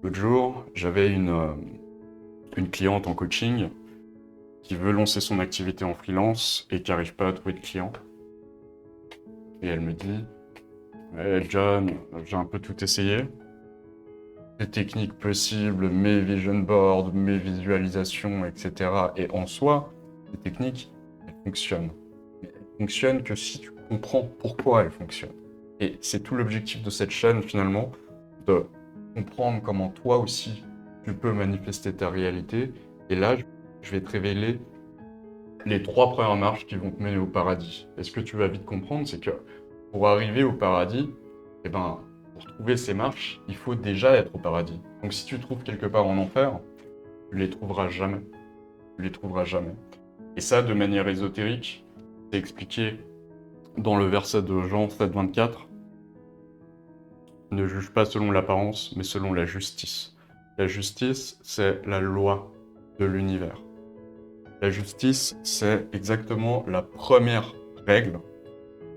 L'autre jour, j'avais une cliente en coaching qui veut lancer son activité en freelance et qui n'arrive pas à trouver de clients. Et elle me dit, ouais, John, j'ai un peu tout essayé. Les techniques possibles, mes vision boards, mes visualisations, etc. Et en soi, ces techniques, elles fonctionnent. Mais elles fonctionnent que si tu comprends pourquoi elles fonctionnent. Et c'est tout l'objectif de cette chaîne finalement, de comprendre comment toi aussi tu peux manifester ta réalité. Et là, je vais te révéler les 3 premières marches qui vont te mener au paradis. Et ce que tu vas vite comprendre, c'est que pour arriver au paradis, eh ben, pour trouver ces marches, il faut déjà être au paradis. Donc si tu te trouves quelque part en enfer, tu les trouveras jamais. Tu les trouveras jamais. Et ça, de manière ésotérique, c'est expliqué dans le verset de Jean 7,24. Ne juge pas selon l'apparence, mais selon la justice. La justice, c'est la loi de l'univers. La justice, c'est exactement la première règle.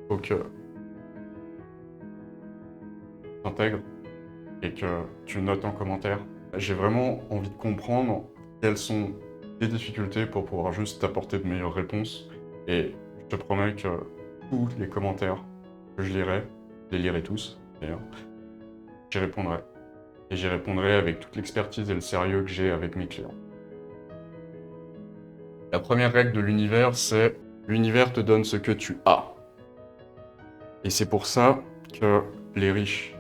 Faut que tu intègres et que tu notes en commentaire. J'ai vraiment envie de comprendre quelles sont tes difficultés pour pouvoir juste t'apporter de meilleures réponses. Et je te promets que tous les commentaires que je les lirai tous d'ailleurs, j'y répondrai. Et j'y répondrai avec toute l'expertise et le sérieux que j'ai avec mes clients. La première règle de l'univers, c'est l'univers te donne ce que tu as. Et c'est pour ça que les riches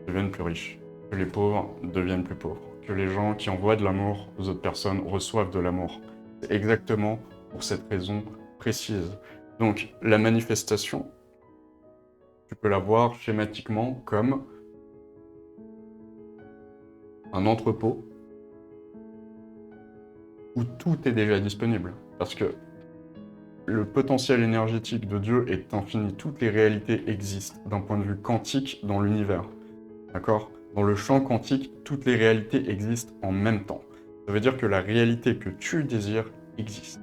deviennent plus riches, que les pauvres deviennent plus pauvres, que les gens qui envoient de l'amour aux autres personnes reçoivent de l'amour. C'est exactement pour cette raison précise. Donc la manifestation, tu peux la voir schématiquement comme un entrepôt où tout est déjà disponible. Parce que le potentiel énergétique de Dieu est infini. Toutes les réalités existent d'un point de vue quantique dans l'univers. D'accord ? Dans le champ quantique, toutes les réalités existent en même temps. Ça veut dire que la réalité que tu désires existe.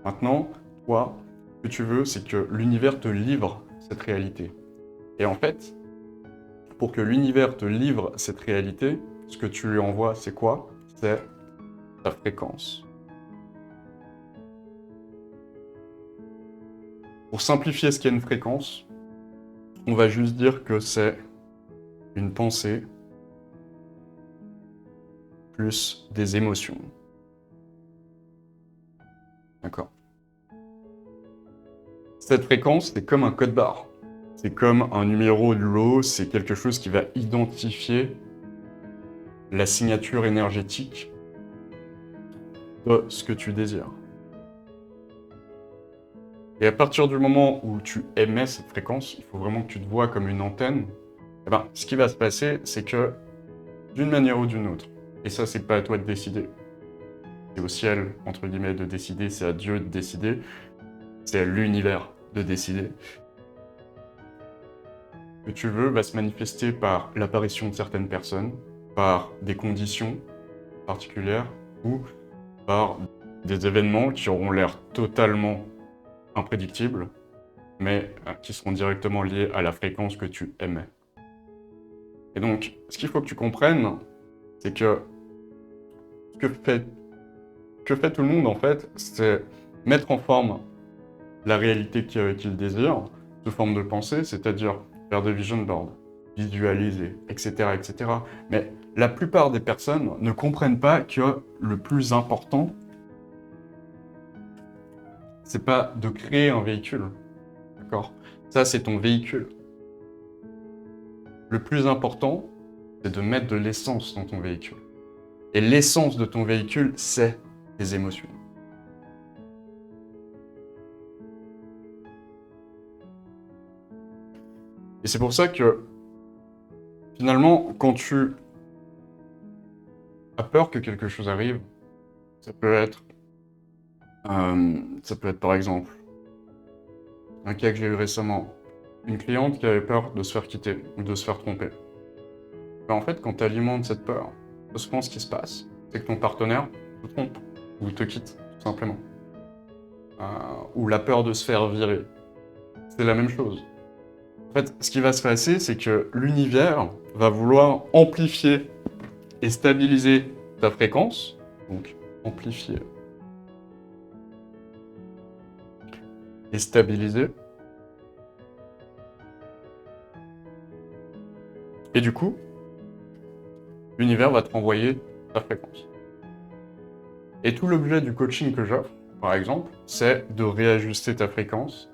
Maintenant, toi, ce que tu veux, c'est que l'univers te livre cette réalité. Et en fait, pour que l'univers te livre cette réalité, ce que tu lui envoies, c'est quoi ? C'est ta fréquence. Pour simplifier ce qu'est une fréquence, on va juste dire que c'est une pensée plus des émotions. D'accord ? Cette fréquence, c'est comme un code barre. C'est comme un numéro du lot, c'est quelque chose qui va identifier la signature énergétique de ce que tu désires. Et à partir du moment où tu émets cette fréquence, il faut vraiment que tu te vois comme une antenne. Eh ben, ce qui va se passer, c'est que d'une manière ou d'une autre, et ça, c'est pas à toi de décider. C'est au ciel, entre guillemets, de décider, c'est à Dieu de décider, c'est à l'univers de décider. Ce que tu veux va se manifester par l'apparition de certaines personnes, par des conditions particulières ou par des événements qui auront l'air totalement imprédictibles, mais qui seront directement liés à la fréquence que tu émets. Et donc, ce qu'il faut que tu comprennes, c'est que ce que fait tout le monde, en fait, c'est mettre en forme la réalité qu'il désire sous forme de pensée, c'est-à-dire faire des vision boards, visualiser, etc., etc. Mais la plupart des personnes ne comprennent pas que le plus important, c'est pas de créer un véhicule, d'accord ? Ça, c'est ton véhicule. Le plus important, c'est de mettre de l'essence dans ton véhicule. Et l'essence de ton véhicule, c'est tes émotions. Et c'est pour ça que, finalement, quand tu as peur que quelque chose arrive, ça peut être par exemple un cas que j'ai eu récemment, une cliente qui avait peur de se faire quitter ou de se faire tromper. Mais en fait, quand tu alimentes cette peur, souvent ce qui se passe, c'est que ton partenaire te trompe ou te quitte, tout simplement. Ou la peur de se faire virer. C'est la même chose. En fait, ce qui va se passer, c'est que l'univers va vouloir amplifier et stabiliser ta fréquence, donc amplifier et stabiliser. Et du coup, l'univers va te renvoyer ta fréquence. Et tout l'objet du coaching que j'offre, par exemple, c'est de réajuster ta fréquence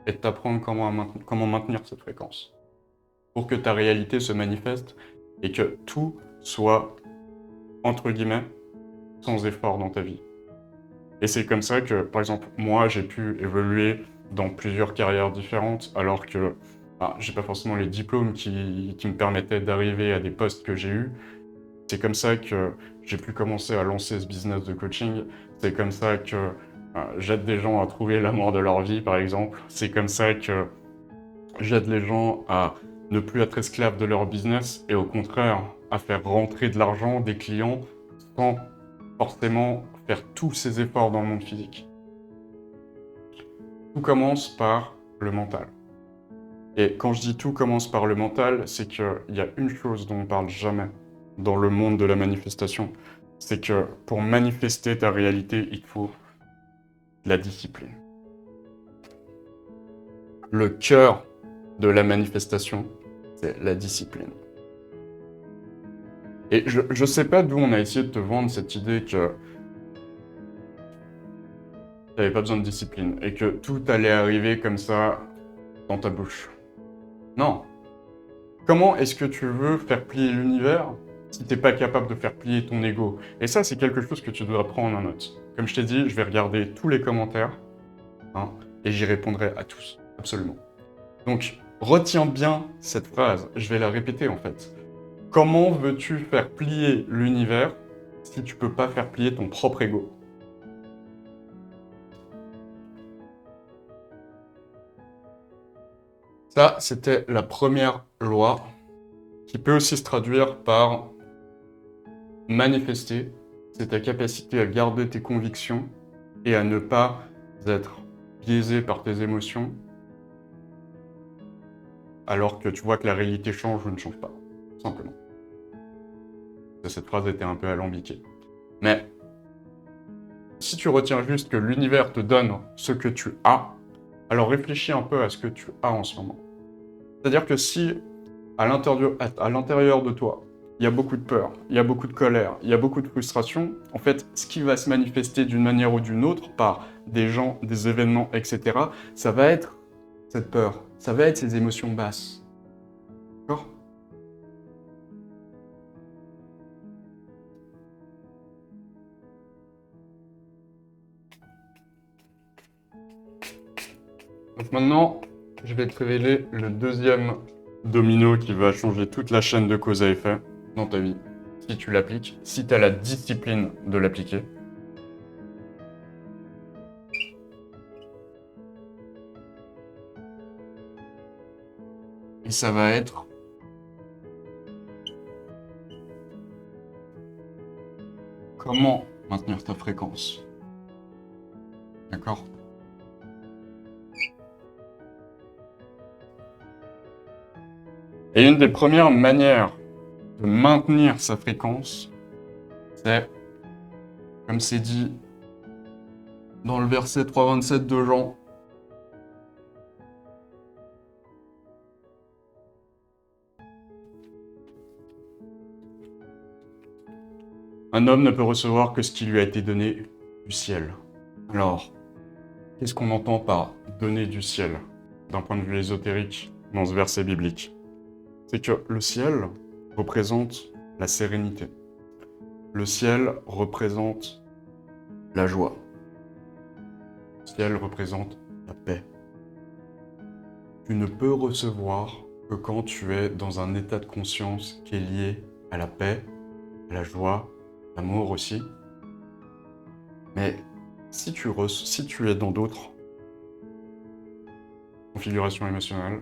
et de t'apprendre comment maintenir cette fréquence pour que ta réalité se manifeste et que tout soit, entre guillemets, sans effort dans ta vie. Et c'est comme ça que, par exemple, moi, j'ai pu évoluer dans plusieurs carrières différentes, alors que j'ai pas forcément les diplômes qui me permettaient d'arriver à des postes que j'ai eus. C'est comme ça que j'ai pu commencer à lancer ce business de coaching. C'est comme ça que j'aide des gens à trouver l'amour de leur vie, par exemple. C'est comme ça que j'aide les gens à ne plus être esclaves de leur business et au contraire à faire rentrer de l'argent, des clients, sans forcément faire tous ces efforts dans le monde physique. Tout commence par le mental. Et quand je dis tout commence par le mental, c'est qu'il y a une chose dont on ne parle jamais dans le monde de la manifestation, c'est que pour manifester ta réalité, il faut la discipline. Le cœur de la manifestation, c'est la discipline. Et je sais pas d'où on a essayé de te vendre cette idée que tu n'avais pas besoin de discipline et que tout allait arriver comme ça dans ta bouche. Non. Comment est-ce que tu veux faire plier l'univers si tu n'es pas capable de faire plier ton ego? Et ça, c'est quelque chose que tu dois prendre en note. Comme je t'ai dit, je vais regarder tous les commentaires et j'y répondrai à tous, absolument. Donc, retiens bien cette phrase, je vais la répéter en fait. Comment veux-tu faire plier l'univers si tu peux pas faire plier ton propre ego? Ça, c'était la première loi qui peut aussi se traduire par manifester. C'est ta capacité à garder tes convictions et à ne pas être biaisé par tes émotions alors que tu vois que la réalité change ou ne change pas, simplement. Cette phrase était un peu alambiquée. Mais si tu retiens juste que l'univers te donne ce que tu as, alors réfléchis un peu à ce que tu as en ce moment. C'est-à-dire que si à l'intérieur de toi, il y a beaucoup de peur, il y a beaucoup de colère, il y a beaucoup de frustration, en fait, ce qui va se manifester d'une manière ou d'une autre par des gens, des événements, etc., ça va être cette peur, ça va être ces émotions basses. D'accord ? Donc maintenant, je vais te révéler le deuxième domino qui va changer toute la chaîne de cause à effet dans ta vie, si tu l'appliques, si tu as la discipline de l'appliquer. Et ça va être comment maintenir ta fréquence. D'accord ? Et une des premières manières de maintenir sa fréquence, c'est, comme c'est dit dans le verset 3,27 de Jean, un homme ne peut recevoir que ce qui lui a été donné du ciel. Alors, qu'est-ce qu'on entend par donner du ciel, d'un point de vue ésotérique, dans ce verset biblique? C'est que le ciel représente la sérénité. Le ciel représente la joie. Le ciel représente la paix. Tu ne peux recevoir que quand tu es dans un état de conscience qui est lié à la paix, à la joie, l'amour aussi. Mais si tu es dans d'autres configurations émotionnelles,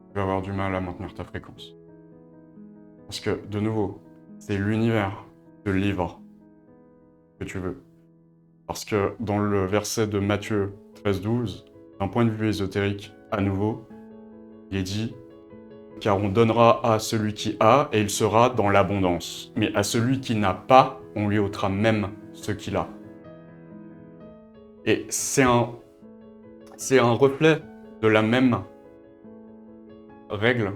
tu vas avoir du mal à maintenir ta fréquence. Parce que, de nouveau, c'est l'univers qui te livre ce que tu veux. Parce que dans le verset de Matthieu 13,12, d'un point de vue ésotérique, à nouveau, il est dit car on donnera à celui qui a, et il sera dans l'abondance. Mais à celui qui n'a pas, on lui ôtera même ce qu'il a. Et c'est un reflet de la même règle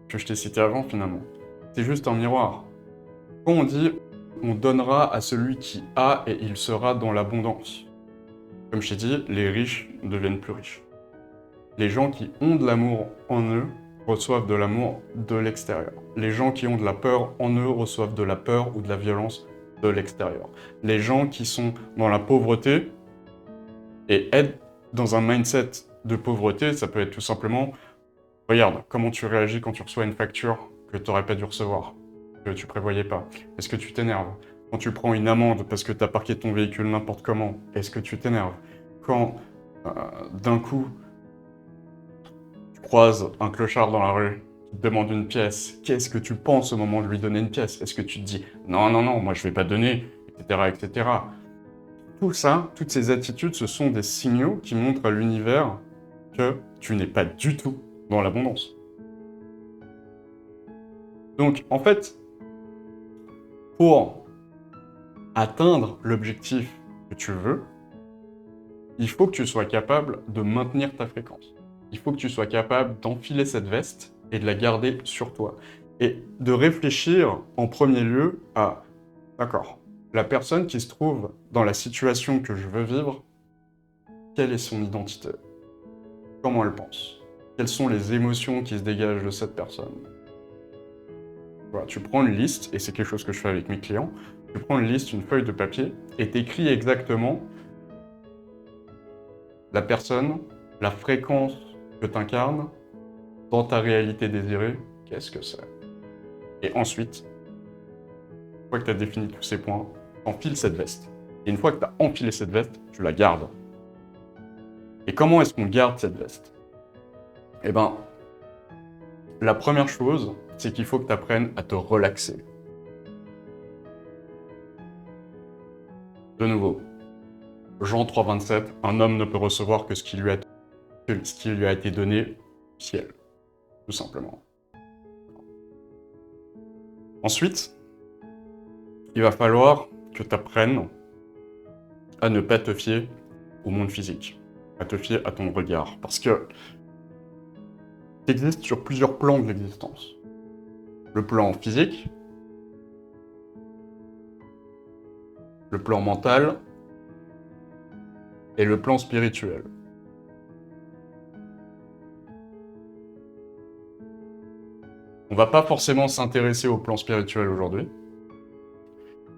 que je t'ai citée avant, finalement. C'est juste un miroir. Quand on dit « on donnera à celui qui a, et il sera dans l'abondance », comme je t'ai dit, les riches deviennent plus riches. Les gens qui ont de l'amour en eux reçoivent de l'amour de l'extérieur. Les gens qui ont de la peur en eux reçoivent de la peur ou de la violence de l'extérieur. Les gens qui sont dans la pauvreté et être dans un mindset de pauvreté, ça peut être tout simplement « Regarde, comment tu réagis quand tu reçois une facture que tu n'aurais pas dû recevoir, que tu prévoyais pas. Est-ce que tu t'énerves? Quand tu prends une amende parce que tu as parqué ton véhicule n'importe comment, est-ce que tu t'énerves? Quand, d'un coup, croise un clochard dans la rue, qui te demande une pièce, qu'est-ce que tu penses au moment de lui donner une pièce? Est-ce que tu te dis « Non, non, non, moi je vais pas donner », etc., etc. Tout ça, toutes ces attitudes, ce sont des signaux qui montrent à l'univers que tu n'es pas du tout dans l'abondance. Donc, en fait, pour atteindre l'objectif que tu veux, il faut que tu sois capable de maintenir ta fréquence. Il faut que tu sois capable d'enfiler cette veste et de la garder sur toi. Et de réfléchir en premier lieu à, d'accord, la personne qui se trouve dans la situation que je veux vivre, quelle est son identité? Comment elle pense? Quelles sont les émotions qui se dégagent de cette personne? Voilà, tu prends une liste, et c'est quelque chose que je fais avec mes clients, tu prends une liste, une feuille de papier, et t'écris exactement la personne, la fréquence que tu incarnes dans ta réalité désirée, qu'est-ce que c'est? Et ensuite, une fois que tu as défini tous ces points, enfiles cette veste. Et une fois que tu as enfilé cette veste, tu la gardes. Et comment est-ce qu'on garde cette veste? Eh ben, la première chose, c'est qu'il faut que tu apprennes à te relaxer. De nouveau, Jean 3,27, un homme ne peut recevoir que ce qui lui a été donné du ciel, tout simplement. Ensuite, il va falloir que tu apprennes à ne pas te fier au monde physique, à te fier à ton regard, parce que tu existes sur plusieurs plans de l'existence. Le plan physique, le plan mental et le plan spirituel. On va pas forcément s'intéresser au plan spirituel aujourd'hui,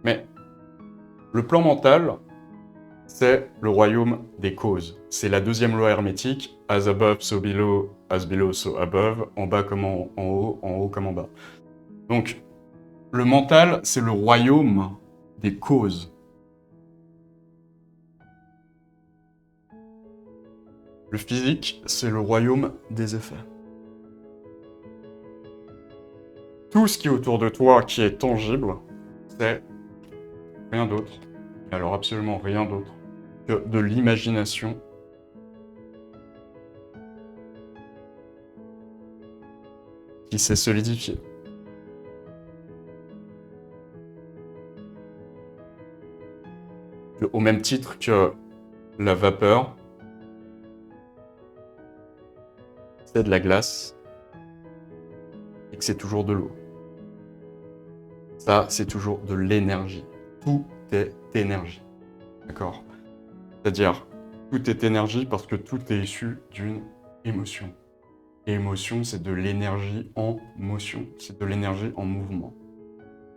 mais le plan mental, c'est le royaume des causes. C'est la deuxième loi hermétique, as above, so below, as below, so above, en bas comme en haut comme en bas. Donc, le mental, c'est le royaume des causes. Le physique, c'est le royaume des effets. Tout ce qui est autour de toi, qui est tangible, c'est rien d'autre, et alors absolument rien d'autre, que de l'imagination qui s'est solidifiée. Au même titre que la vapeur, c'est de la glace, et que c'est toujours de l'eau. Ça, c'est toujours de l'énergie. Tout est énergie. D'accord? C'est-à-dire, tout est énergie parce que tout est issu d'une émotion. Et émotion, c'est de l'énergie en motion. C'est de l'énergie en mouvement.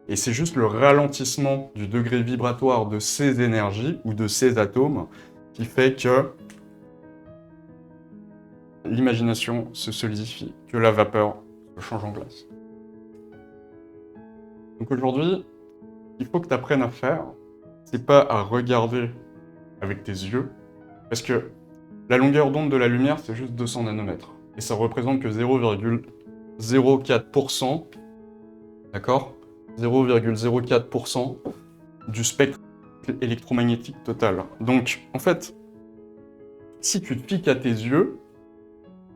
Et c'est juste le ralentissement du degré vibratoire de ces énergies ou de ces atomes qui fait que l'imagination se solidifie, que la vapeur se change en glace. Donc aujourd'hui, il faut que tu apprennes à faire, c'est pas à regarder avec tes yeux, parce que la longueur d'onde de la lumière, c'est juste 200 nanomètres. Et ça représente que 0,04%, d'accord? 0,04% du spectre électromagnétique total. Donc, en fait, si tu te fies qu'à tes yeux,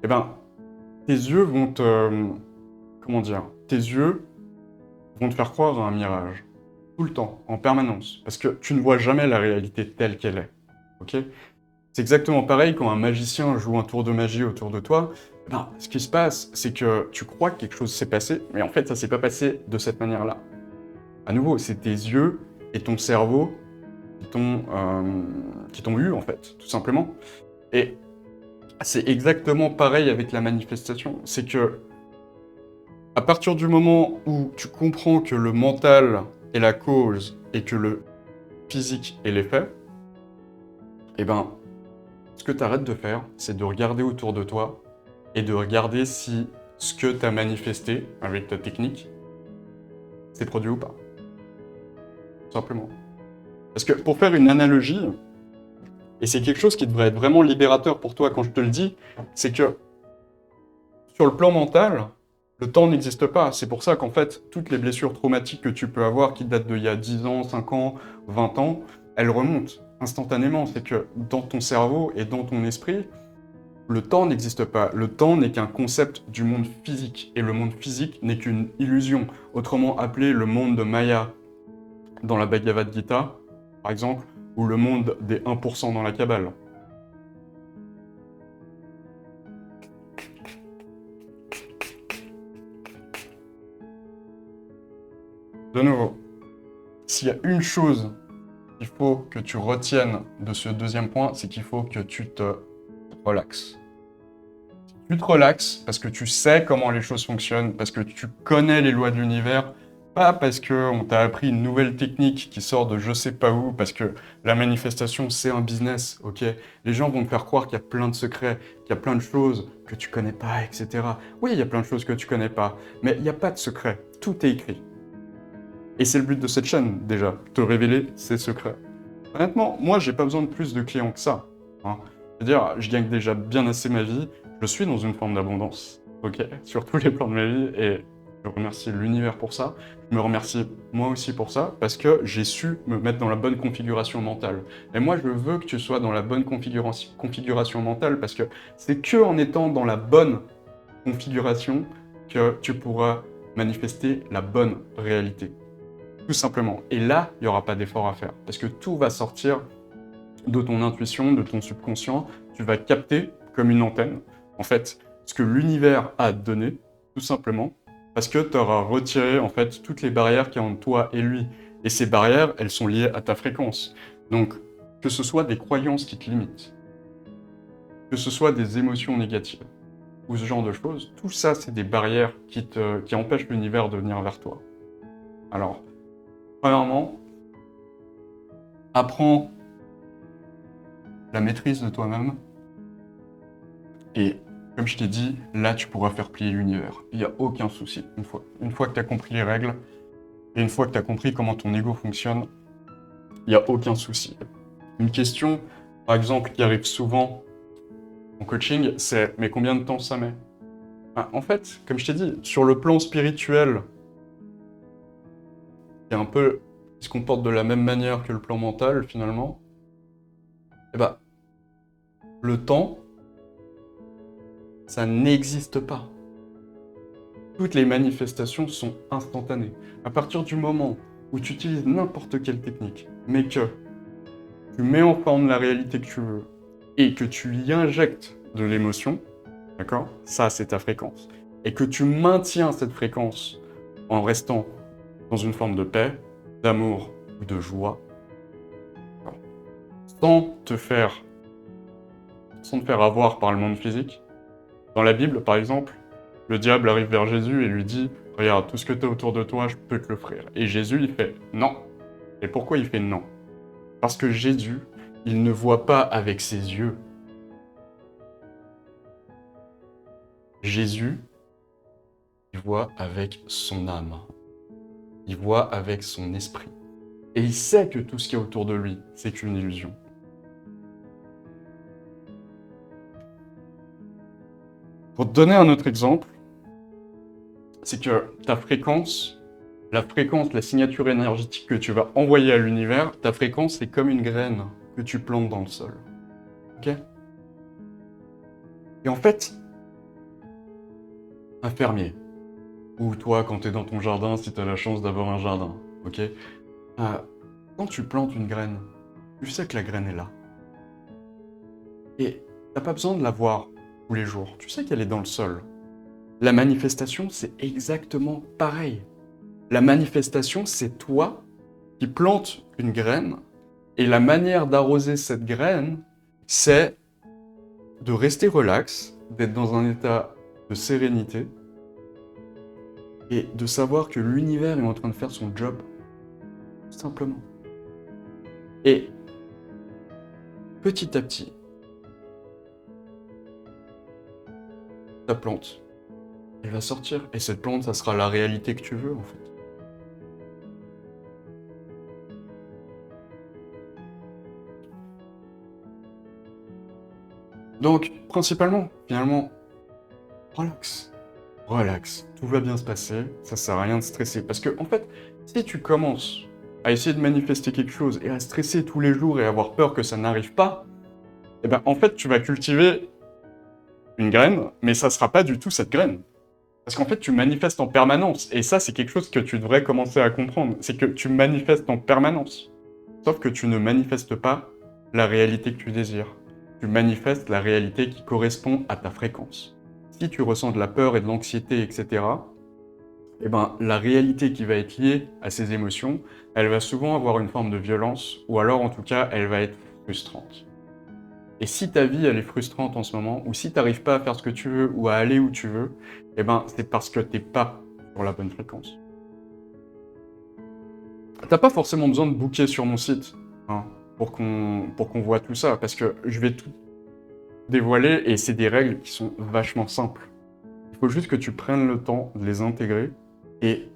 eh ben, tes yeux vont te comment dire, tes yeux vont te faire croire à un mirage. Tout le temps, en permanence. Parce que tu ne vois jamais la réalité telle qu'elle est. Ok? C'est exactement pareil quand un magicien joue un tour de magie autour de toi. Ben, ce qui se passe, c'est que tu crois que quelque chose s'est passé, mais en fait, ça s'est pas passé de cette manière-là. À nouveau, c'est tes yeux et ton cerveau qui t'ont eu, en fait, tout simplement. Et c'est exactement pareil avec la manifestation. C'est que, à partir du moment où tu comprends que le mental est la cause et que le physique est l'effet, eh ben, ce que tu arrêtes de faire, c'est de regarder autour de toi et de regarder si ce que tu as manifesté avec ta technique s'est produit ou pas. Tout simplement. Parce que pour faire une analogie, et c'est quelque chose qui devrait être vraiment libérateur pour toi quand je te le dis, c'est que sur le plan mental, le temps n'existe pas. C'est pour ça qu'en fait, toutes les blessures traumatiques que tu peux avoir qui datent d'il y a 10 ans, 5 ans, 20 ans, elles remontent instantanément. C'est que dans ton cerveau et dans ton esprit, le temps n'existe pas. Le temps n'est qu'un concept du monde physique. Et le monde physique n'est qu'une illusion. Autrement appelé le monde de Maya dans la Bhagavad Gita, par exemple, ou le monde des 1% dans la Kabbale. De nouveau, s'il y a une chose qu'il faut que tu retiennes de ce deuxième point, c'est qu'il faut que tu te relaxes. Tu te relaxes parce que tu sais comment les choses fonctionnent, parce que tu connais les lois de l'univers, pas parce qu'on t'a appris une nouvelle technique qui sort de je sais pas où, parce que la manifestation, c'est un business, ok? Les gens vont te faire croire qu'il y a plein de secrets, qu'il y a plein de choses que tu connais pas, etc. Oui, il y a plein de choses que tu connais pas, mais il n'y a pas de secret. Tout est écrit. Et c'est le but de cette chaîne, déjà, te révéler ces secrets. Honnêtement, moi, j'ai pas besoin de plus de clients que ça. Hein. C'est-à-dire, je gagne déjà bien assez ma vie, je suis dans une forme d'abondance, ok, sur tous les plans de ma vie, et je remercie l'univers pour ça. Je me remercie moi aussi pour ça, parce que j'ai su me mettre dans la bonne configuration mentale. Et moi, je veux que tu sois dans la bonne configuration mentale, parce que c'est que en étant dans la bonne configuration que tu pourras manifester la bonne réalité. Tout simplement. Et là, il n'y aura pas d'effort à faire. Parce que tout va sortir de ton intuition, de ton subconscient. Tu vas capter comme une antenne, en fait, ce que l'univers a donné, tout simplement, parce que tu auras retiré, en fait, toutes les barrières qu'il y a entre toi et lui. Et ces barrières, elles sont liées à ta fréquence. Donc, que ce soit des croyances qui te limitent, que ce soit des émotions négatives, ou ce genre de choses, tout ça, c'est des barrières qui empêchent l'univers de venir vers toi. Alors, premièrement, apprends la maîtrise de toi-même. Et comme je t'ai dit, là, tu pourras faire plier l'univers. Il n'y a aucun souci. Une fois que tu as compris les règles, et une fois que tu as compris comment ton ego fonctionne, il n'y a aucun souci. Une question, par exemple, qui arrive souvent en coaching, c'est « mais combien de temps ça met ?» En fait, comme je t'ai dit, sur le plan spirituel, qui est un peu, qui se comporte de la même manière que le plan mental, finalement, eh ben, le temps, ça n'existe pas. Toutes les manifestations sont instantanées. À partir du moment où tu utilises n'importe quelle technique, mais que tu mets en forme la réalité que tu veux, et que tu y injectes de l'émotion, d'accord? Ça, c'est ta fréquence. Et que tu maintiens cette fréquence en restant dans une forme de paix, d'amour ou de joie, sans te faire avoir par le monde physique. Dans la Bible, par exemple, le diable arrive vers Jésus et lui dit « Regarde, tout ce que tu as autour de toi, je peux te l'offrir. » Et Jésus, il fait « Non. » Et pourquoi il fait « Non » ? Parce que Jésus, il ne voit pas avec ses yeux. Jésus, il voit avec son âme. Il voit avec son esprit. Et il sait que tout ce qui est autour de lui, c'est qu'une illusion. Pour te donner un autre exemple, c'est que ta fréquence, la signature énergétique que tu vas envoyer à l'univers, ta fréquence, c'est comme une graine que tu plantes dans le sol. Ok ? Et en fait, un fermier, Ou toi, quand t'es dans ton jardin, si t'as la chance d'avoir un jardin, ok? Quand tu plantes une graine, tu sais que la graine est là. Et t'as pas besoin de la voir tous les jours, tu sais qu'elle est dans le sol. La manifestation, c'est exactement pareil. La manifestation, c'est toi qui plantes une graine, et la manière d'arroser cette graine, c'est de rester relax, d'être dans un état de sérénité, et de savoir que l'univers est en train de faire son job, tout simplement. Et petit à petit, ta plante, elle va sortir, et cette plante, ça sera la réalité que tu veux, en fait. Donc, principalement, finalement, relax. Relax, tout va bien se passer, ça sert à rien de stresser. Parce que, en fait, si tu commences à essayer de manifester quelque chose et à stresser tous les jours et avoir peur que ça n'arrive pas, eh ben, en fait, tu vas cultiver une graine, mais ça sera pas du tout cette graine. Parce qu'en fait, tu manifestes en permanence. Et ça, c'est quelque chose que tu devrais commencer à comprendre. C'est que tu manifestes en permanence. Sauf que tu ne manifestes pas la réalité que tu désires. Tu manifestes la réalité qui correspond à ta fréquence. Si tu ressens de la peur et de l'anxiété, etc., eh ben, la réalité qui va être liée à ces émotions, elle va souvent avoir une forme de violence, ou alors en tout cas, elle va être frustrante. Et si ta vie, elle est frustrante en ce moment, ou si tu n'arrives pas à faire ce que tu veux, ou à aller où tu veux, eh ben, c'est parce que tu n'es pas sur la bonne fréquence. T'as pas forcément besoin de booker sur mon site, hein, pour qu'on voit tout ça, parce que je vais tout dévoiler, et c'est des règles qui sont vachement simples. Il faut juste que tu prennes le temps de les intégrer, et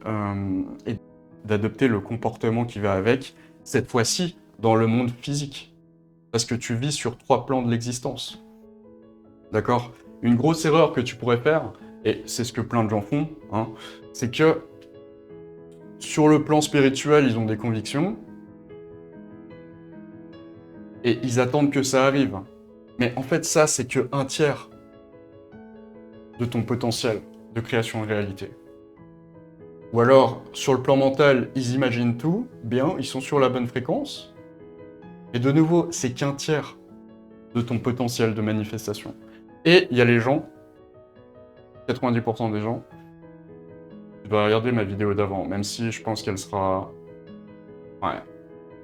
d'adopter le comportement qui va avec, cette fois-ci dans le monde physique. Parce que tu vis sur 3 plans de l'existence. D'accord? Une grosse erreur que tu pourrais faire, et c'est ce que plein de gens font, hein, c'est que sur le plan spirituel, ils ont des convictions, et ils attendent que ça arrive. Mais en fait, ça, c'est que 1/3 de ton potentiel de création de réalité. Ou alors, sur le plan mental, ils imaginent tout, bien, ils sont sur la bonne fréquence. Et de nouveau, c'est qu'1/3 de ton potentiel de manifestation. Et il y a les gens, 90% des gens, tu dois regarder ma vidéo d'avant, même si je pense qu'elle sera... Ouais,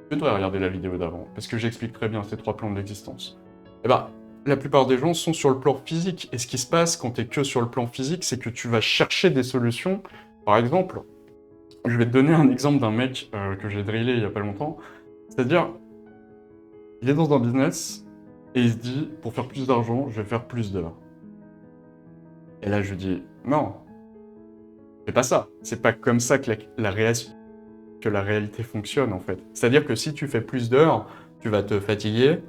tu devrais regarder la vidéo d'avant, parce que j'explique très bien ces 3 plans de l'existence. Eh ben, la plupart des gens sont sur le plan physique, et ce qui se passe quand t'es que sur le plan physique, c'est que tu vas chercher des solutions. Par exemple, je vais te donner un exemple d'un mec que j'ai drillé il y a pas longtemps, c'est-à-dire, il est dans un business, et il se dit, pour faire plus d'argent, je vais faire plus d'heures. Et là, je lui dis, non, c'est pas ça. C'est pas comme ça que la réalité fonctionne, en fait. C'est-à-dire que si tu fais plus d'heures, tu vas te fatiguer,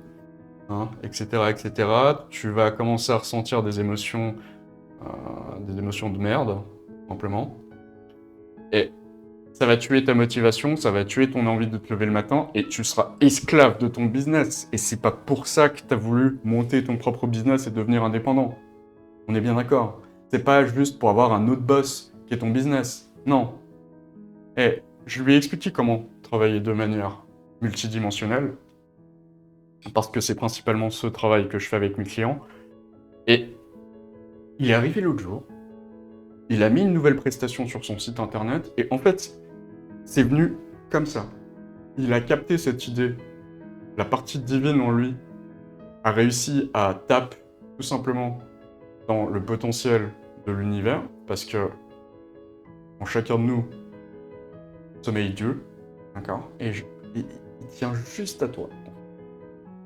hein, etc., etc. Tu vas commencer à ressentir des émotions de merde, simplement. Et ça va tuer ta motivation, ça va tuer ton envie de te lever le matin, et tu seras esclave de ton business. Et c'est pas pour ça que tu as voulu monter ton propre business et devenir indépendant. On est bien d'accord. C'est pas juste pour avoir un autre boss qui est ton business. Non. Et je lui ai expliqué comment travailler de manière multidimensionnelle, parce que c'est principalement ce travail que je fais avec mes clients. Et il est arrivé l'autre jour, il a mis une nouvelle prestation sur son site internet, et en fait, c'est venu comme ça. Il a capté cette idée, la partie divine en lui a réussi à taper tout simplement dans le potentiel de l'univers, parce que en chacun de nous sommeille Dieu, d'accord? Et il tient juste à toi.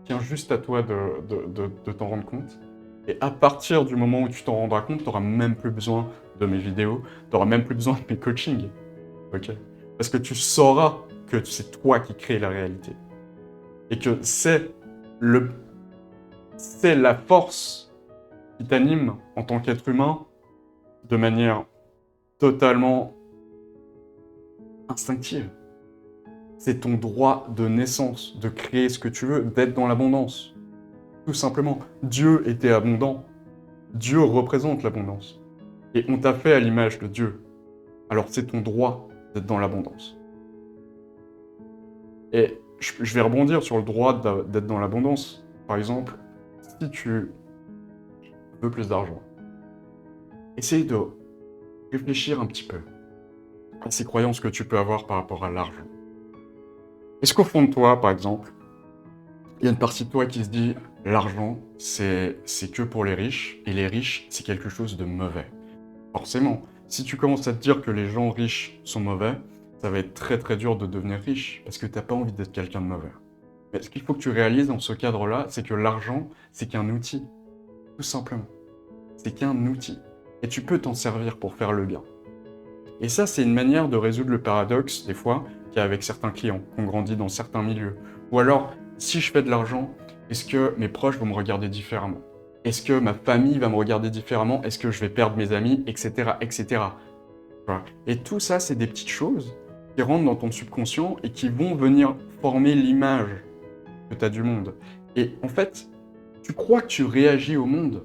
Il tient juste à toi de t'en rendre compte. Et à partir du moment où tu t'en rendras compte, tu n'auras même plus besoin de mes vidéos, tu n'auras même plus besoin de mes coachings, ok? Parce que tu sauras que c'est toi qui crée la réalité. Et que c'est la force qui t'anime en tant qu'être humain de manière totalement instinctive. C'est ton droit de naissance de créer ce que tu veux, d'être dans l'abondance. Tout simplement, Dieu était abondant. Dieu représente l'abondance. Et on t'a fait à l'image de Dieu. alors c'est ton droit d'être dans l'abondance. Et je vais rebondir sur le droit d'être dans l'abondance. Par exemple, si tu veux plus d'argent, essaye de réfléchir un petit peu à ces croyances que tu peux avoir par rapport à l'argent. Est-ce qu'au fond de toi, par exemple, il y a une partie de toi qui se dit l'argent, c'est que pour les riches, et les riches, c'est quelque chose de mauvais. Forcément, si tu commences à te dire que les gens riches sont mauvais, ça va être très très dur de devenir riche, parce que tu n'as pas envie d'être quelqu'un de mauvais. Mais ce qu'il faut que tu réalises dans ce cadre-là, c'est que l'argent, c'est qu'un outil, tout simplement. C'est qu'un outil. Et tu peux t'en servir pour faire le bien. Et ça, c'est une manière de résoudre le paradoxe, des fois, qu'il y a avec certains clients, qu'on grandit dans certains milieux. Ou alors, si je fais de l'argent, est-ce que mes proches vont me regarder différemment? Est-ce que ma famille va me regarder différemment? Est-ce que je vais perdre mes amis? Etc. etc. Voilà. Et tout ça, c'est des petites choses qui rentrent dans ton subconscient et qui vont venir former l'image que tu as du monde. Et en fait, tu crois que tu réagis au monde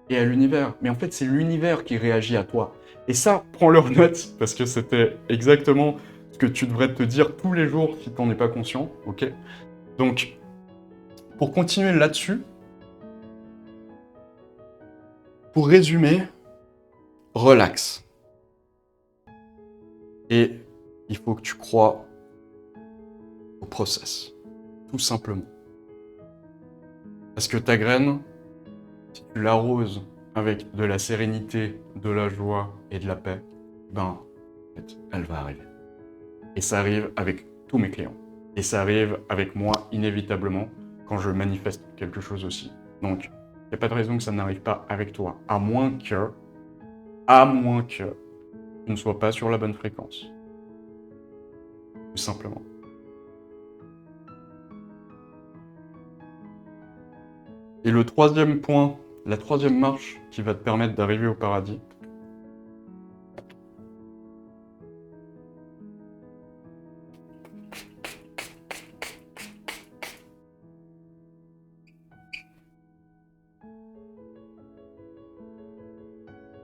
et à l'univers, mais en fait, c'est l'univers qui réagit à toi. Et ça, prends-le en note, parce que c'était exactement ce que tu devrais te dire tous les jours si tu n'en es pas conscient, ok? Donc, pour continuer là-dessus, pour résumer, relax. Et il faut que tu crois au process, tout simplement. Parce que ta graine, si tu l'arroses avec de la sérénité, de la joie et de la paix, ben, en fait, elle va arriver. Et ça arrive avec tous mes clients. Et ça arrive avec moi, inévitablement, quand je manifeste quelque chose aussi. Donc, il n'y a pas de raison que ça n'arrive pas avec toi, à moins que tu ne sois pas sur la bonne fréquence. Tout simplement. Et le troisième point, la troisième marche qui va te permettre d'arriver au paradis,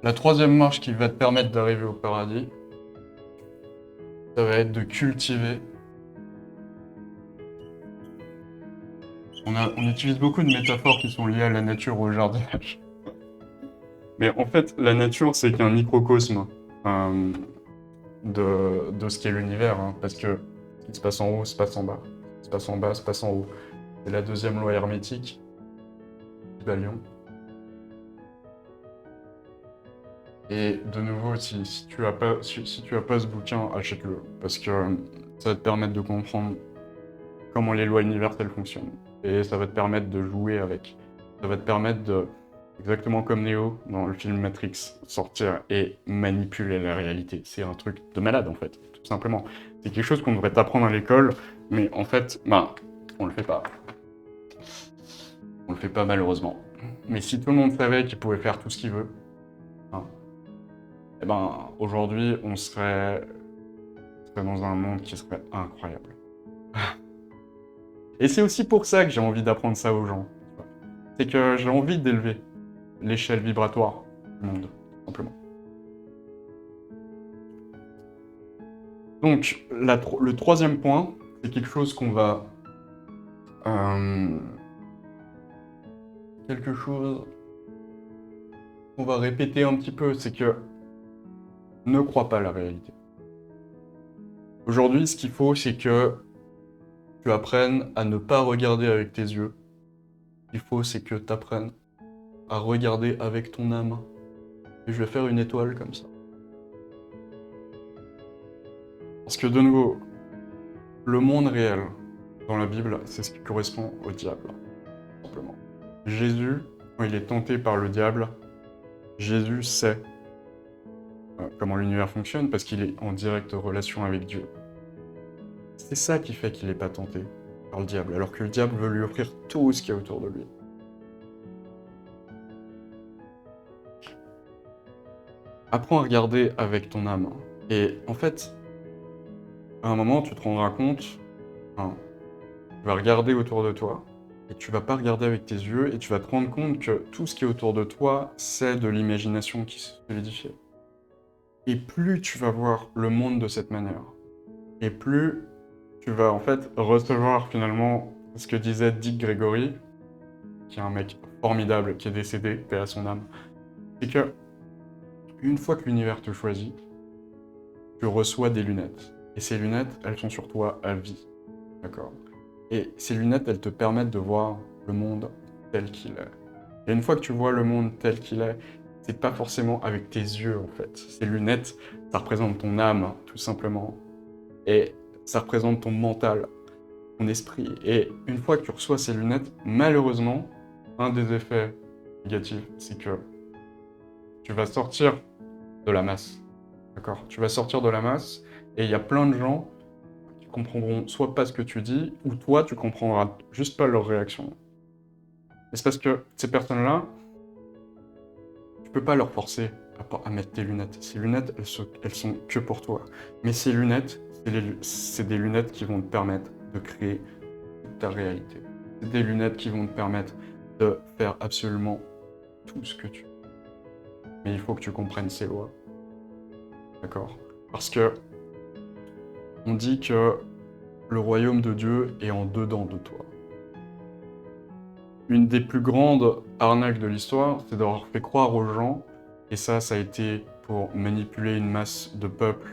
la troisième marche qui va te permettre d'arriver au paradis, ça va être de cultiver. On utilise beaucoup de métaphores qui sont liées à la nature ou au jardinage. Mais en fait, la nature, c'est qu'un microcosme de ce qu'est l'univers. Hein, parce que ce qui se passe en haut se passe en bas. Ce qui se passe en bas se passe en haut. C'est la deuxième loi hermétique du Balion. Et de nouveau, si tu as pas ce bouquin, achète-le. Parce que ça va te permettre de comprendre comment les lois universelles fonctionnent. Et ça va te permettre de jouer avec. Ça va te permettre de, exactement comme Neo dans le film Matrix, sortir et manipuler la réalité. C'est un truc de malade en fait, tout simplement. C'est quelque chose qu'on devrait t'apprendre à l'école, mais en fait, on le fait pas. On le fait pas malheureusement. Mais si tout le monde savait qu'il pouvait faire tout ce qu'il veut, hein, eh ben aujourd'hui on serait dans un monde qui serait incroyable. Et c'est aussi pour ça que j'ai envie d'apprendre ça aux gens. C'est que j'ai envie d'élever l'échelle vibratoire du monde, tout simplement. Donc, le troisième point, c'est quelque chose qu'on va... répéter un petit peu, c'est que ne crois pas à la réalité. Aujourd'hui, ce qu'il faut, c'est que tu apprennes à ne pas regarder avec tes yeux. Ce qu'il faut, c'est que tu apprennes à regarder avec ton âme. Et je vais faire une étoile comme ça. Parce que de nouveau, le monde réel dans la Bible, c'est ce qui correspond au diable, simplement. Jésus, quand il est tenté par le diable, Jésus sait comment l'univers fonctionne parce qu'il est en directe relation avec Dieu. C'est ça qui fait qu'il n'est pas tenté par le diable, alors que le diable veut lui offrir tout ce qu'il y a autour de lui. Apprends à regarder avec ton âme. Et en fait, à un moment, tu te rendras compte, tu vas regarder autour de toi, et tu vas pas regarder avec tes yeux, et tu vas te rendre compte que tout ce qui est autour de toi, c'est de l'imagination qui se solidifie. Et plus tu vas voir le monde de cette manière, et plus tu vas en fait recevoir finalement ce que disait Dick Gregory, qui est un mec formidable, qui est décédé, paix à son âme, c'est que une fois que l'univers te choisit, tu reçois des lunettes. Et ces lunettes, elles sont sur toi à vie. D'accord? Et ces lunettes, elles te permettent de voir le monde tel qu'il est. Et une fois que tu vois le monde tel qu'il est, c'est pas forcément avec tes yeux en fait. Ces lunettes, ça représente ton âme, tout simplement. Et ça représente ton mental, ton esprit. Et une fois que tu reçois ces lunettes, malheureusement, un des effets négatifs, c'est que tu vas sortir de la masse. D'accord? Tu vas sortir de la masse, et il y a plein de gens qui comprendront soit pas ce que tu dis, ou toi, tu comprendras juste pas leur réaction. Et c'est parce que ces personnes-là, tu peux pas leur forcer à mettre tes lunettes. Ces lunettes, elles sont que pour toi. Mais ces lunettes, c'est des lunettes qui vont te permettre de créer toute ta réalité. C'est des lunettes qui vont te permettre de faire absolument tout ce que tu veux. Mais il faut que tu comprennes ces lois. D'accord? Parce que on dit que le royaume de Dieu est en dedans de toi. Une des plus grandes arnaques de l'histoire, c'est d'avoir fait croire aux gens, et ça a été pour manipuler une masse de peuple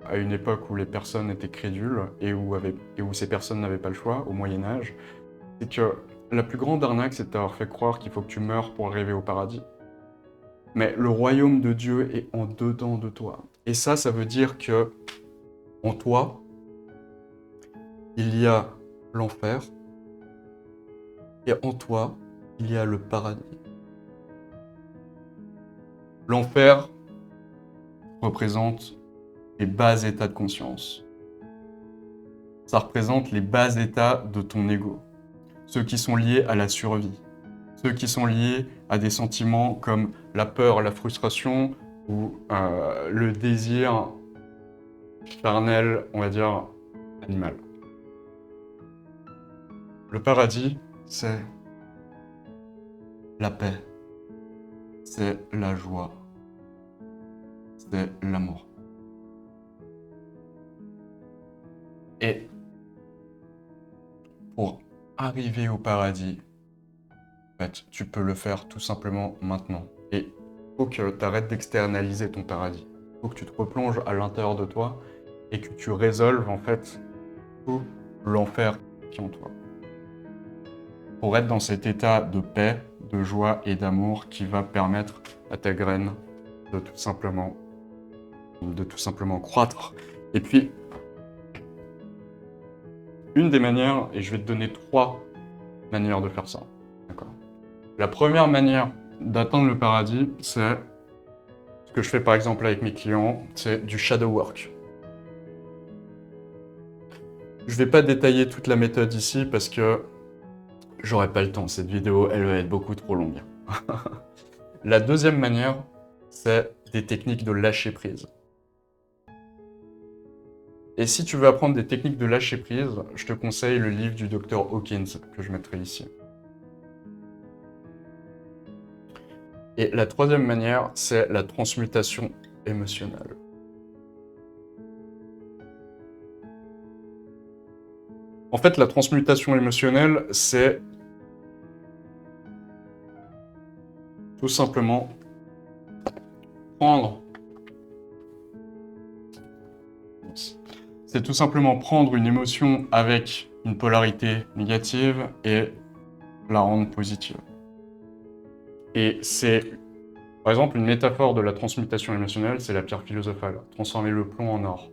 à une époque où les personnes étaient crédules et où ces personnes n'avaient pas le choix, au Moyen-Âge, c'est que la plus grande arnaque, c'est d'avoir fait croire qu'il faut que tu meurs pour arriver au paradis. Mais le royaume de Dieu est en dedans de toi. Et ça veut dire que en toi, il y a l'enfer, et en toi, il y a le paradis. L'enfer représente les bas états de conscience. Ça représente les bas états de ton ego. Ceux qui sont liés à la survie. Ceux qui sont liés à des sentiments comme la peur, la frustration ou le désir charnel, on va dire, animal. Le paradis, c'est la paix, c'est la joie, c'est l'amour. Et pour arriver au paradis, en fait, tu peux le faire tout simplement maintenant. Et il faut que tu arrêtes d'externaliser ton paradis. Il faut que tu te replonges à l'intérieur de toi et que tu résolves en fait tout l'enfer qui est en toi. Pour être dans cet état de paix, de joie et d'amour qui va permettre à ta graine de tout simplement croître. Et puis, une des manières, et je vais te donner 3 manières de faire ça. D'accord ? La première manière d'atteindre le paradis, c'est ce que je fais par exemple avec mes clients, c'est du shadow work. Je vais pas détailler toute la méthode ici parce que j'aurai pas le temps. Cette vidéo, elle va être beaucoup trop longue. La deuxième manière, c'est des techniques de lâcher prise. Et si tu veux apprendre des techniques de lâcher prise, je te conseille le livre du Dr Hawkins que je mettrai ici. Et la troisième manière, c'est la transmutation émotionnelle. En fait, la transmutation émotionnelle, c'est tout simplement prendre... C'est tout simplement prendre une émotion avec une polarité négative et la rendre positive. Et c'est, par exemple, une métaphore de la transmutation émotionnelle, c'est la pierre philosophale. Transformer le plomb en or.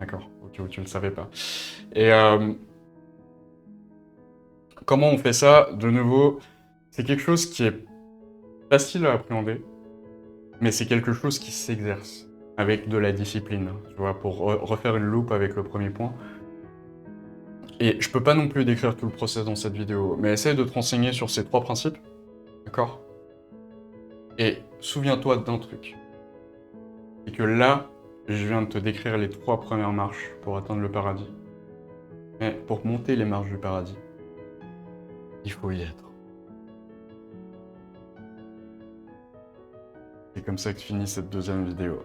D'accord, ok, tu ne le savais pas. Et comment on fait ça? De nouveau, c'est quelque chose qui est facile à appréhender, mais c'est quelque chose qui s'exerce avec de la discipline, tu vois, pour refaire une loupe avec le premier point. Et je peux pas non plus décrire tout le process dans cette vidéo, mais essaye de te renseigner sur ces 3 principes, d'accord? Et souviens-toi d'un truc, c'est que là, je viens de te décrire les 3 premières marches pour atteindre le paradis. Mais pour monter les marches du paradis, il faut y être. C'est comme ça que finit cette 2e vidéo.